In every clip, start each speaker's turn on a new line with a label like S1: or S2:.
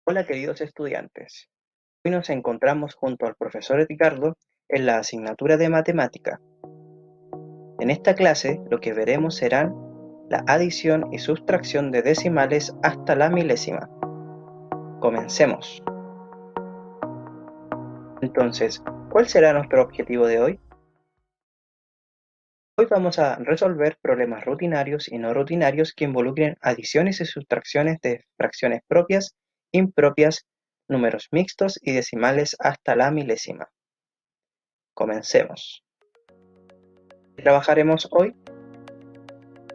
S1: Hola queridos estudiantes, hoy nos encontramos junto al profesor Edgardo en la asignatura de matemática. En esta clase lo que veremos serán la adición y sustracción de decimales hasta la milésima. Comencemos. Entonces, ¿cuál será nuestro objetivo de hoy? Hoy vamos a resolver problemas rutinarios y no rutinarios que involucren adiciones y sustracciones de fracciones propias, impropias, números mixtos y decimales hasta la milésima. Comencemos. ¿Qué trabajaremos hoy?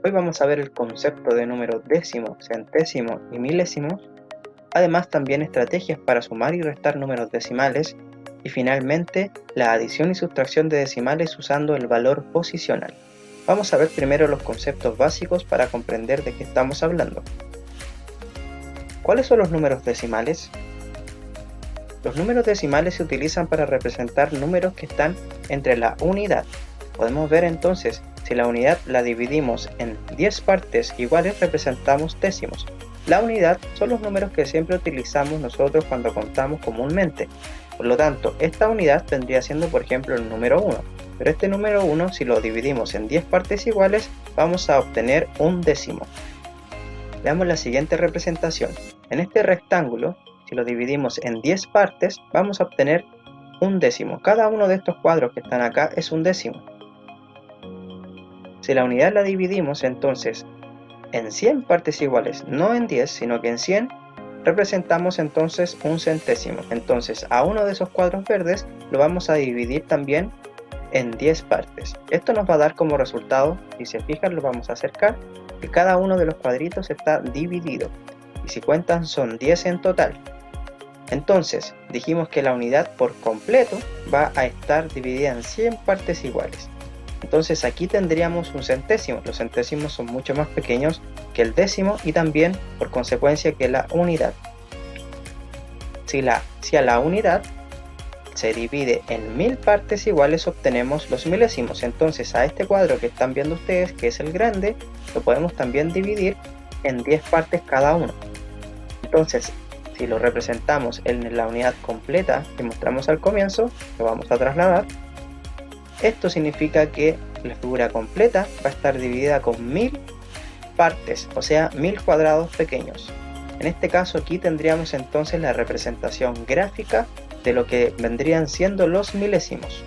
S1: Hoy vamos a ver el concepto de números décimo, centésimo y milésimos, además también estrategias para sumar y restar números decimales, y finalmente la adición y sustracción de decimales usando el valor posicional. Vamos a ver primero los conceptos básicos para comprender de qué estamos hablando. ¿Cuáles son los números decimales? Los números decimales se utilizan para representar números que están entre la unidad. Podemos ver entonces, si la unidad la dividimos en 10 partes iguales, representamos décimos. La unidad son los números que siempre utilizamos nosotros cuando contamos comúnmente. Por lo tanto, esta unidad vendría siendo, por ejemplo, el número 1. Pero este número 1, si lo dividimos en 10 partes iguales, vamos a obtener un décimo. Veamos la siguiente representación. En este rectángulo, si lo dividimos en 10 partes, vamos a obtener un décimo. Cada uno de estos cuadros que están acá es un décimo. Si la unidad la dividimos entonces en 100 partes iguales, no en 10, sino que en 100, representamos entonces un centésimo. Entonces a uno de esos cuadros verdes lo vamos a dividir también en 10 partes. Esto nos va a dar como resultado, si se fijan lo vamos a acercar, que cada uno de los cuadritos está dividido. Y si cuentan son 10 en total. Entonces dijimos que la unidad por completo va a estar dividida en 100 partes iguales. Entonces aquí tendríamos un centésimo. Los centésimos son mucho más pequeños que el décimo y también por consecuencia que la unidad. Si a la unidad se divide en 1000 partes iguales, obtenemos los milésimos. Entonces a este cuadro que están viendo ustedes, que es el grande, lo podemos también dividir en 10 partes cada uno. Entonces si lo representamos en la unidad completa que mostramos al comienzo, lo vamos a trasladar. Esto significa que la figura completa va a estar dividida con 1000 partes, o sea 1000 cuadrados pequeños. En este caso aquí tendríamos entonces la representación gráfica de lo que vendrían siendo los milésimos.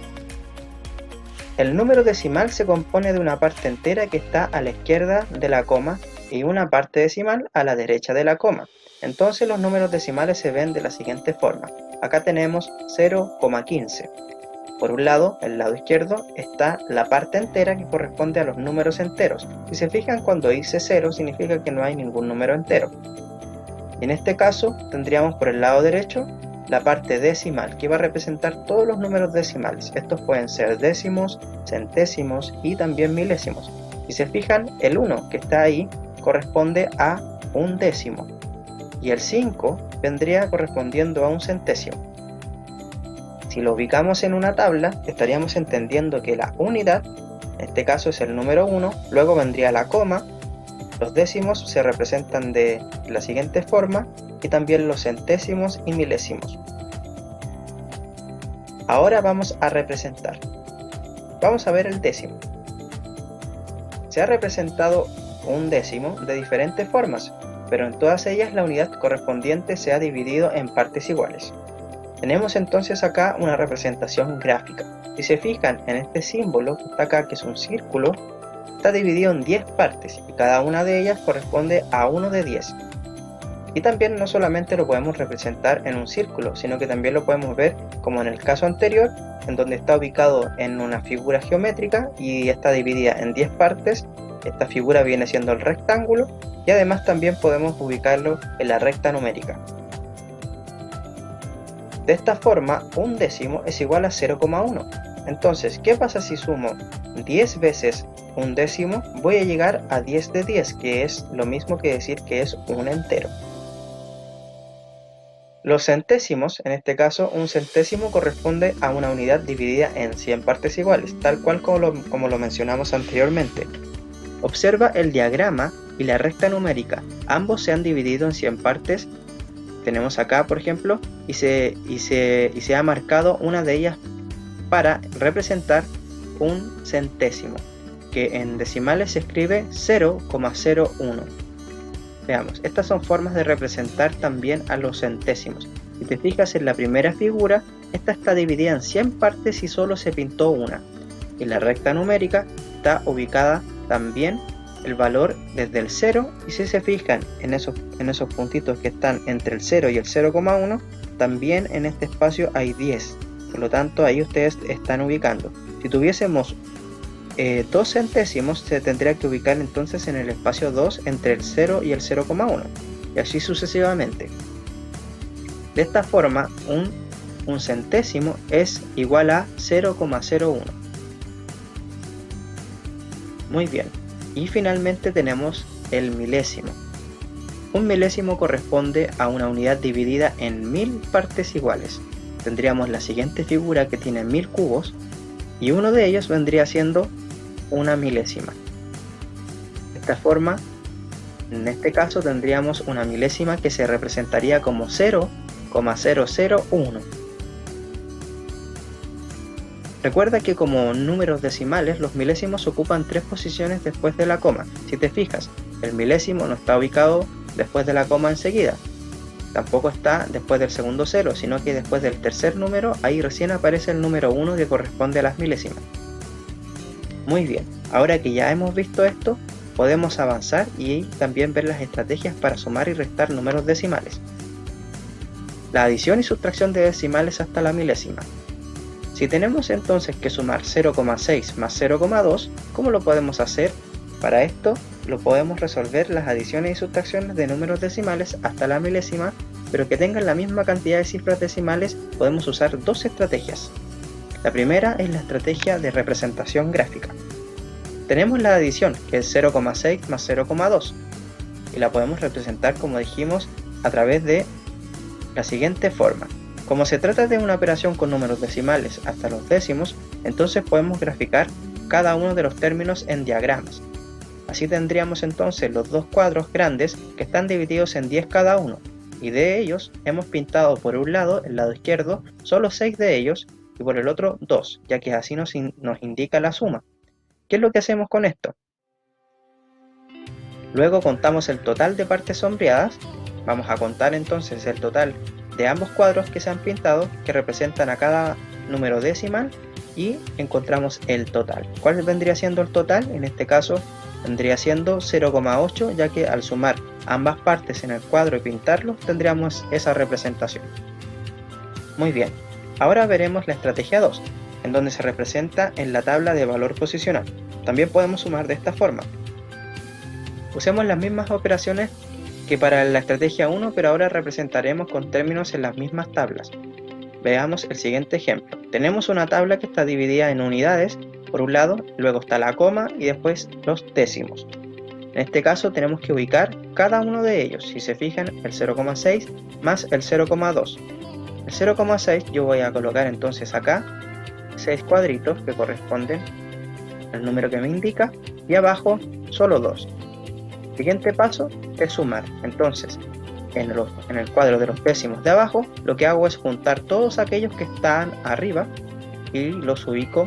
S1: El número decimal se compone de una parte entera que está a la izquierda de la coma y una parte decimal a la derecha de la coma. Entonces los números decimales se ven de la siguiente forma. Acá tenemos 0,15. Por un lado, el lado izquierdo, está la parte entera que corresponde a los números enteros. Si se fijan, cuando dice 0 significa que no hay ningún número entero. Y en este caso tendríamos por el lado derecho la parte decimal, que va a representar todos los números decimales. Estos pueden ser décimos, centésimos y también milésimos. Si se fijan, el 1 que está ahí corresponde a un décimo. Y el 5 vendría correspondiendo a un centésimo. Si lo ubicamos en una tabla, estaríamos entendiendo que la unidad, en este caso es el número 1, luego vendría la coma, los décimos se representan de la siguiente forma y también los centésimos y milésimos. Ahora vamos a representar. Vamos a ver el décimo. Se ha representado un décimo de diferentes formas, pero en todas ellas la unidad correspondiente se ha dividido en partes iguales. Tenemos entonces acá una representación gráfica. Si se fijan en este símbolo que está acá, que es un círculo, está dividido en 10 partes y cada una de ellas corresponde a uno de 10. Y también no solamente lo podemos representar en un círculo, sino que también lo podemos ver como en el caso anterior, en donde está ubicado en una figura geométrica y está dividida en 10 partes. Esta figura viene siendo el rectángulo y además también podemos ubicarlo en la recta numérica. De esta forma, un décimo es igual a 0,1. Entonces, ¿qué pasa si sumo 10 veces un décimo? Voy a llegar a 10 de 10, que es lo mismo que decir que es un entero. Los centésimos, en este caso, un centésimo corresponde a una unidad dividida en 100 partes iguales, tal cual como lo mencionamos anteriormente. Observa el diagrama y la recta numérica. Ambos se han dividido en 100 partes tenemos acá por ejemplo, y se ha marcado una de ellas para representar un centésimo, que en decimales se escribe 0,01. Veamos, estas son formas de representar también a los centésimos. Si te fijas en la primera figura, esta está dividida en 100 partes y solo se pintó una. Y la recta numérica está ubicada también el valor desde el 0, y si se fijan en esos puntitos que están entre el 0 y el 0,1, también en este espacio hay 10. Por lo tanto, ahí ustedes están ubicando. Si tuviésemos 2 centésimos, se tendría que ubicar entonces en el espacio 2 entre el 0 y el 0,1, y así sucesivamente. De esta forma, un centésimo es igual a 0,01. Muy bien. Y finalmente tenemos el milésimo. Un milésimo corresponde a una unidad dividida en 1000 partes iguales. Tendríamos la siguiente figura que tiene 1000 cubos, y uno de ellos vendría siendo una milésima. De esta forma, en este caso tendríamos una milésima que se representaría como 0,001. Recuerda que como números decimales, los milésimos ocupan 3 posiciones después de la coma. Si te fijas, el milésimo no está ubicado después de la coma enseguida. Tampoco está después del segundo 0, sino que después del tercer número, ahí recién aparece el número 1 que corresponde a las milésimas. Muy bien, ahora que ya hemos visto esto, podemos avanzar y también ver las estrategias para sumar y restar números decimales. La adición y sustracción de decimales hasta la milésima. Si tenemos entonces que sumar 0,6 más 0,2, ¿cómo lo podemos hacer? Para esto lo podemos resolver las adiciones y sustracciones de números decimales hasta la milésima, pero que tengan la misma cantidad de cifras decimales. Podemos usar dos estrategias. La primera es la estrategia de representación gráfica. Tenemos la adición, que es 0,6 más 0,2, y la podemos representar, como dijimos, a través de la siguiente forma. Como se trata de una operación con números decimales hasta los décimos, entonces podemos graficar cada uno de los términos en diagramas. Así tendríamos entonces los dos cuadros grandes que están divididos en 10 cada uno, y de ellos hemos pintado por un lado, el lado izquierdo, solo 6 de ellos, y por el otro 2, ya que así nos indica la suma. ¿Qué es lo que hacemos con esto? Luego contamos el total de partes sombreadas. Vamos a contar entonces el total de ambos cuadros que se han pintado, que representan a cada número decimal, y encontramos el total. ¿Cuál vendría siendo el total? En este caso vendría siendo 0,8, ya que al sumar ambas partes en el cuadro y pintarlos tendríamos esa representación. Muy bien, ahora veremos la estrategia 2, en donde se representa en la tabla de valor posicional. También podemos sumar de esta forma. Usemos las mismas operaciones que para la estrategia 1, pero ahora representaremos con términos en las mismas tablas. Veamos el siguiente ejemplo. Tenemos una tabla que está dividida en unidades, por un lado, luego está la coma y después los décimos. En este caso tenemos que ubicar cada uno de ellos. Si se fijan, el 0,6 más el 0,2. El 0,6 yo voy a colocar entonces acá 6 cuadritos que corresponden al número que me indica, y abajo solo 2. Siguiente paso es sumar. Entonces, en el cuadro de los décimos de abajo, lo que hago es juntar todos aquellos que están arriba y los ubico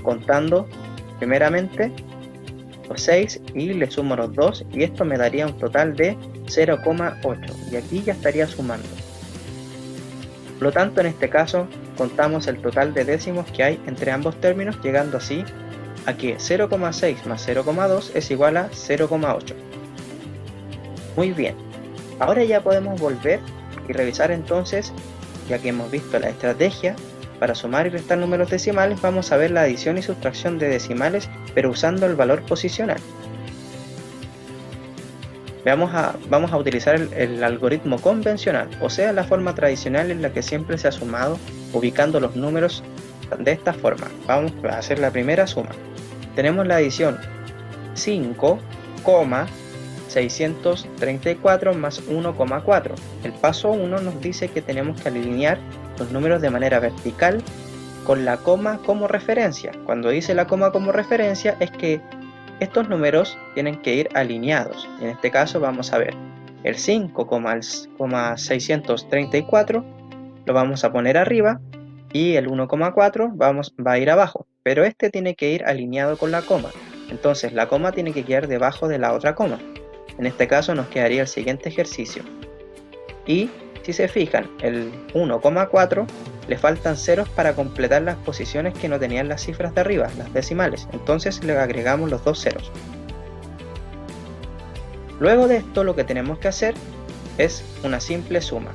S1: contando primeramente los 6 y le sumo los 2, y esto me daría un total de 0,8, y aquí ya estaría sumando. Por lo tanto, en este caso contamos el total de décimos que hay entre ambos términos, llegando así a que 0,6 más 0,2 es igual a 0,8. Muy bien, ahora ya podemos volver y revisar entonces, ya que hemos visto la estrategia para sumar y restar números decimales. Vamos a ver la adición y sustracción de decimales, pero usando el valor posicional. Vamos a utilizar el algoritmo convencional, o sea, la forma tradicional en la que siempre se ha sumado, ubicando los números de esta forma. Vamos a hacer la primera suma. Tenemos la adición 5,634 más 1,4. El paso 1 nos dice que tenemos que alinear los números de manera vertical con la coma como referencia. Cuando dice la coma como referencia es que estos números tienen que ir alineados. En este caso vamos a ver el 5,634 lo vamos a poner arriba y el 1,4 va a ir abajo, pero este tiene que ir alineado con la coma, entonces la coma tiene que quedar debajo de la otra coma. En este caso nos quedaría el siguiente ejercicio. Y si se fijan, el 1,4 le faltan ceros para completar las posiciones que no tenían las cifras de arriba, las decimales, entonces le agregamos los 2 ceros. Luego de esto lo que tenemos que hacer es una simple suma.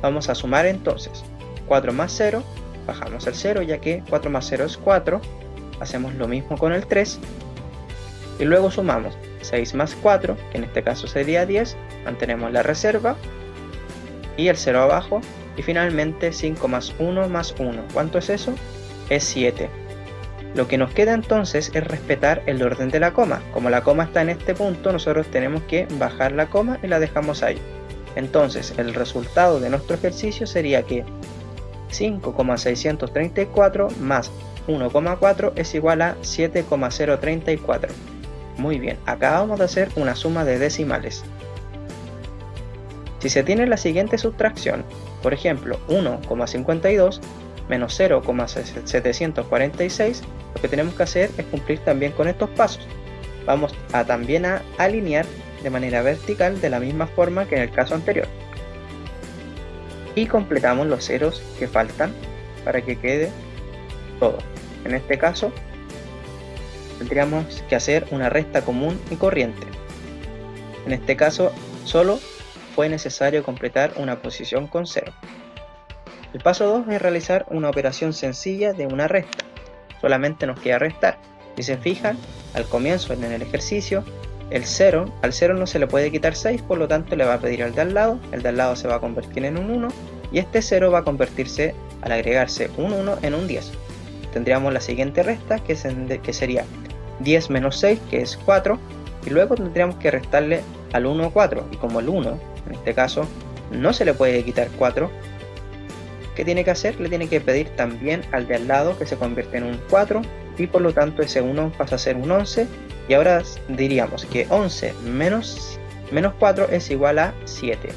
S1: Vamos a sumar entonces 4 más 0, bajamos el 0 ya que 4 más 0 es 4, hacemos lo mismo con el 3 y luego sumamos 6 más 4, que en este caso sería 10, mantenemos la reserva y el 0 abajo y finalmente 5 más 1 más 1. ¿Cuánto es eso? Es 7. Lo que nos queda entonces es respetar el orden de la coma. Como la coma está en este punto, nosotros tenemos que bajar la coma y la dejamos ahí. Entonces el resultado de nuestro ejercicio sería que 5,634 más 1,4 es igual a 7,034. Muy bien, acabamos de hacer una suma de decimales. Si se tiene la siguiente sustracción, por ejemplo 1,52 menos 0,746, lo que tenemos que hacer es cumplir también con estos pasos. Vamos a también a alinear de manera vertical de la misma forma que en el caso anterior. Y completamos los ceros que faltan para que quede todo. En este caso tendríamos que hacer una resta común y corriente. En este caso solo fue necesario completar una posición con 0. El paso 2 es realizar una operación sencilla de una resta. Solamente nos queda restar. Si se fijan, al comienzo en el ejercicio, al 0 no se le puede quitar 6, por lo tanto le va a pedir al de al lado, el de al lado se va a convertir en un 1 y este 0 va a convertirse, al agregarse un 1, en un 10. Tendríamos la siguiente resta que sería 10 menos 6, que es 4, y luego tendríamos que restarle al 1 4, y como el 1, en este caso, no se le puede quitar 4, ¿qué tiene que hacer? Le tiene que pedir también al de al lado que se convierte en un 4 y por lo tanto ese 1 pasa a ser un 11 y ahora diríamos que 11 menos 4 es igual a 7.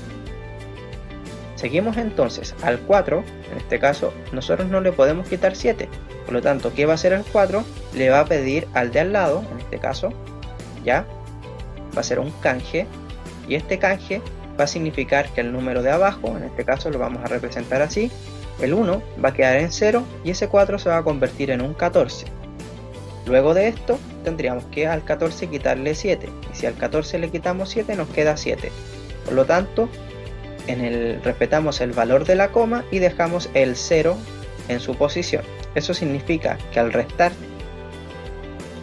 S1: Seguimos entonces al 4, en este caso nosotros no le podemos quitar 7, por lo tanto ¿qué va a hacer el 4? Le va a pedir al de al lado, en este caso, ya, va a ser un canje y este canje va a significar que el número de abajo, en este caso lo vamos a representar así, el 1 va a quedar en 0 y ese 4 se va a convertir en un 14. Luego de esto tendríamos que al 14 quitarle 7 y si al 14 le quitamos 7 nos queda 7. Por lo tanto, respetamos el valor de la coma y dejamos el 0 en su posición. Eso significa que al restar,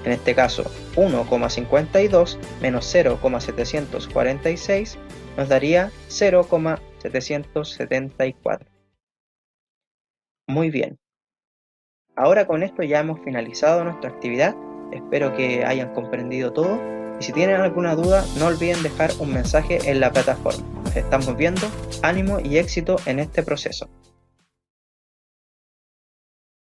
S1: en este caso 1,52 menos 0,746 nos daría 0,774. Muy bien. Ahora con esto ya hemos finalizado nuestra actividad. Espero que hayan comprendido todo. Y si tienen alguna duda, no olviden dejar un mensaje en la plataforma. Nos estamos viendo. Ánimo y éxito en este proceso.